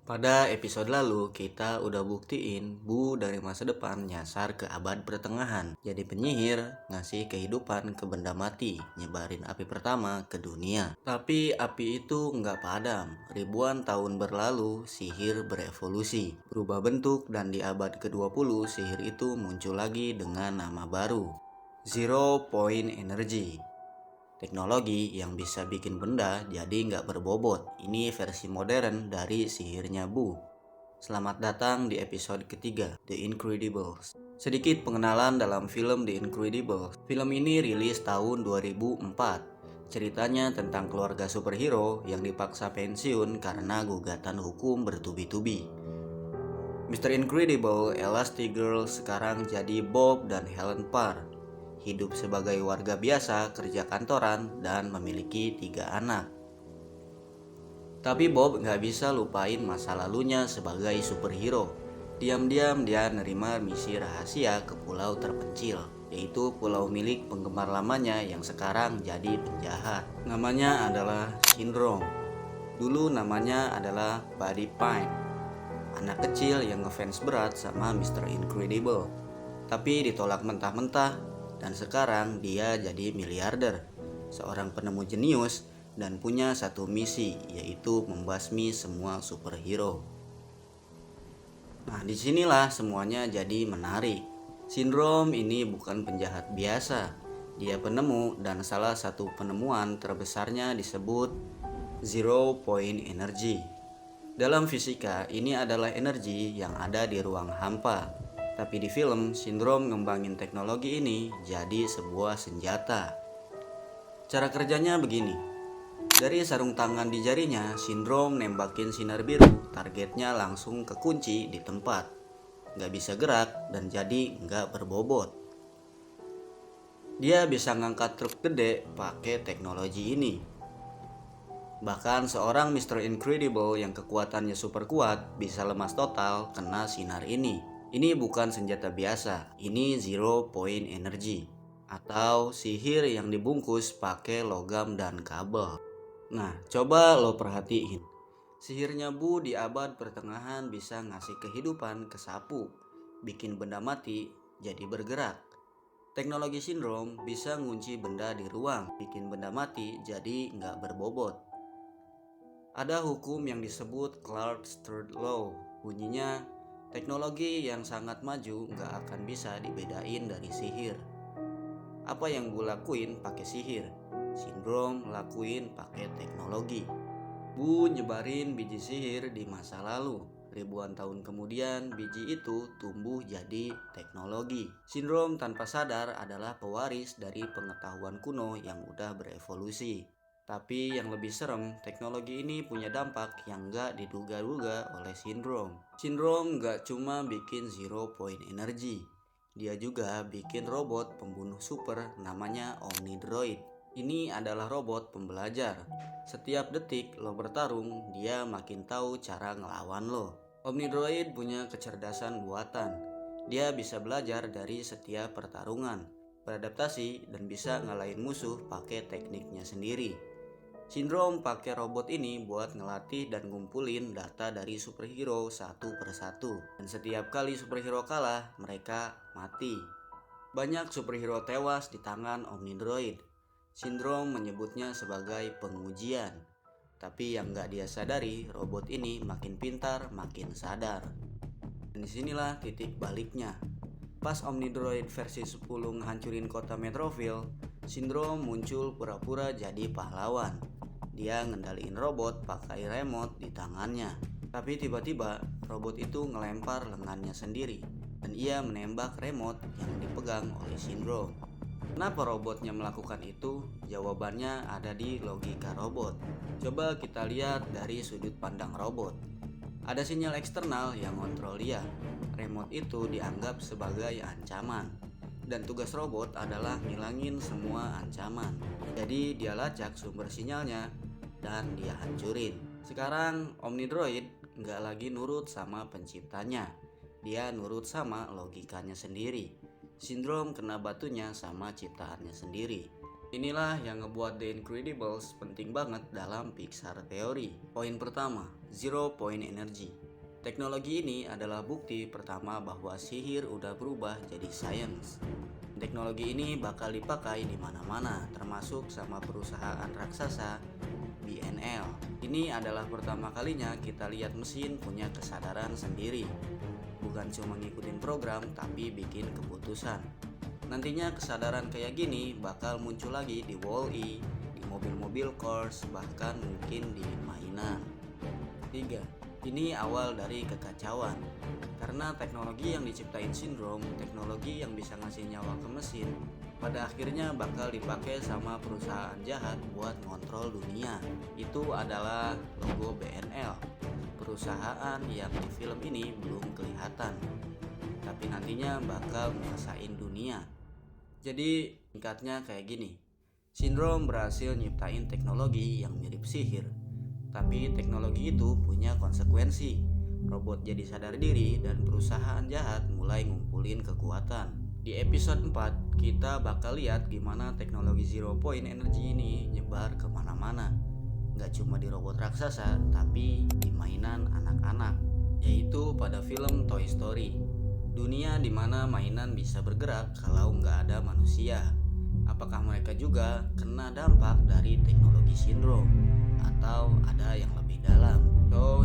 Pada episode lalu, kita udah buktiin Bu dari masa depan nyasar ke abad pertengahan. Jadi penyihir, ngasih kehidupan ke benda mati, nyebarin api pertama ke dunia. Tapi api itu nggak padam. Ribuan tahun berlalu, sihir berevolusi, berubah bentuk, dan di abad ke-20, sihir itu muncul lagi dengan nama baru. Zero Point Energy. Teknologi yang bisa bikin benda jadi nggak berbobot. Ini versi modern dari sihirnya Bu. Selamat datang di episode ketiga, The Incredibles. Sedikit pengenalan dalam film The Incredibles. Film ini rilis tahun 2004. Ceritanya tentang keluarga superhero yang dipaksa pensiun karena gugatan hukum bertubi-tubi. Mr. Incredible, Elastigirl sekarang jadi Bob dan Helen Parr. Hidup sebagai warga biasa, kerja kantoran, dan memiliki 3 anak. Tapi Bob nggak bisa lupain masa lalunya sebagai superhero. Diam-diam dia nerima misi rahasia ke pulau terpencil, yaitu pulau milik penggemar lamanya yang sekarang jadi penjahat. Namanya adalah Syndrome. Dulu namanya adalah Buddy Pine, anak kecil yang ngefans berat sama Mr. Incredible. Tapi ditolak mentah-mentah. Dan sekarang dia jadi miliarder, seorang penemu jenius, dan punya satu misi, yaitu membasmi semua superhero. Nah, disinilah semuanya jadi menarik. Syndrome ini bukan penjahat biasa. Dia penemu, dan salah satu penemuan terbesarnya disebut Zero Point Energy. Dalam fisika, ini adalah energi yang ada di ruang hampa. Tapi di film, Syndrome ngembangin teknologi ini jadi sebuah senjata. Cara kerjanya begini. Dari sarung tangan di jarinya, Syndrome nembakin sinar biru, targetnya langsung kekunci di tempat. Nggak bisa gerak dan jadi nggak berbobot. Dia bisa ngangkat truk gede pakai teknologi ini. Bahkan seorang Mr. Incredible yang kekuatannya super kuat bisa lemas total kena sinar ini. Ini bukan senjata biasa, ini Zero Point Energy atau sihir yang dibungkus pakai logam dan kabel. Nah, coba lo perhatiin. Sihirnya Bu di abad pertengahan bisa ngasih kehidupan ke sapu, bikin benda mati jadi bergerak. Teknologi Syndrome bisa ngunci benda di ruang, bikin benda mati jadi nggak berbobot. Ada hukum yang disebut Clarke's Third Law. Bunyinya, teknologi yang sangat maju nggak akan bisa dibedain dari sihir. Apa yang gue lakuin pakai sihir, Syndrome lakuin pakai teknologi. Bu nyebarin biji sihir di masa lalu. Ribuan tahun kemudian, biji itu tumbuh jadi teknologi. Syndrome tanpa sadar adalah pewaris dari pengetahuan kuno yang udah berevolusi. Tapi yang lebih serem, teknologi ini punya dampak yang nggak diduga-duga oleh Syndrome. Syndrome nggak cuma bikin Zero Point Energy, dia juga bikin robot pembunuh super namanya Omnidroid. Ini adalah robot pembelajar. Setiap detik lo bertarung, dia makin tahu cara ngelawan lo. Omnidroid punya kecerdasan buatan. Dia bisa belajar dari setiap pertarungan, beradaptasi, dan bisa ngalahin musuh pakai tekniknya sendiri. Syndrome pakai robot ini buat ngelatih dan ngumpulin data dari superhero satu persatu. Dan setiap kali superhero kalah, mereka mati. Banyak superhero tewas di tangan Omnidroid. Syndrome menyebutnya sebagai pengujian. Tapi yang gak dia sadari, robot ini makin pintar, makin sadar. Dan disinilah titik baliknya. Pas Omnidroid versi 10 ngehancurin kota Metroville, Syndrome muncul pura-pura jadi pahlawan. Dia ngendaliin robot pakai remote di tangannya. Tapi tiba-tiba robot itu ngelempar lengannya sendiri dan ia menembak remote yang dipegang oleh Syndrome. Kenapa robotnya melakukan itu? Jawabannya ada di logika robot. Coba kita lihat dari sudut pandang robot. Ada sinyal eksternal yang kontrol dia. Remote itu dianggap sebagai ancaman. Dan tugas robot adalah ngilangin semua ancaman. Jadi dia lacak sumber sinyalnya dan dia hancurin. Sekarang Omnidroid nggak lagi nurut sama penciptanya. Dia nurut sama logikanya sendiri. Syndrome kena batunya sama ciptaannya sendiri. Inilah yang ngebuat The Incredibles penting banget dalam Pixar teori. Poin pertama, zero point energy. Teknologi ini adalah bukti pertama bahwa sihir udah berubah jadi sains. Teknologi ini bakal dipakai di mana-mana, termasuk sama perusahaan raksasa BNL. Ini adalah pertama kalinya kita lihat mesin punya kesadaran sendiri. Bukan cuma ngikutin program, tapi bikin keputusan. Nantinya kesadaran kayak gini bakal muncul lagi di Wall-E, di mobil-mobil Cars, bahkan mungkin di mainan. 3. Ini awal dari kekacauan. Karena teknologi yang diciptain Syndrome, teknologi yang bisa ngasih nyawa ke mesin, pada akhirnya bakal dipakai sama perusahaan jahat buat ngontrol dunia. Itu adalah logo BNL. Perusahaan yang di film ini belum kelihatan, tapi nantinya bakal menguasain dunia. Jadi singkatnya kayak gini, Syndrome berhasil nyiptain teknologi yang mirip sihir, tapi teknologi itu punya konsekuensi. Robot jadi sadar diri dan perusahaan jahat mulai ngumpulin kekuatan. Di episode 4 kita bakal lihat gimana teknologi zero point energy ini nyebar kemana-mana. Gak cuma di robot raksasa, tapi di mainan anak-anak, yaitu pada film Toy Story. Dunia di mana mainan bisa bergerak kalau nggak ada manusia. Apakah mereka juga kena dampak dari teknologi Syndrome? Atau ada yang lebih dalam? So,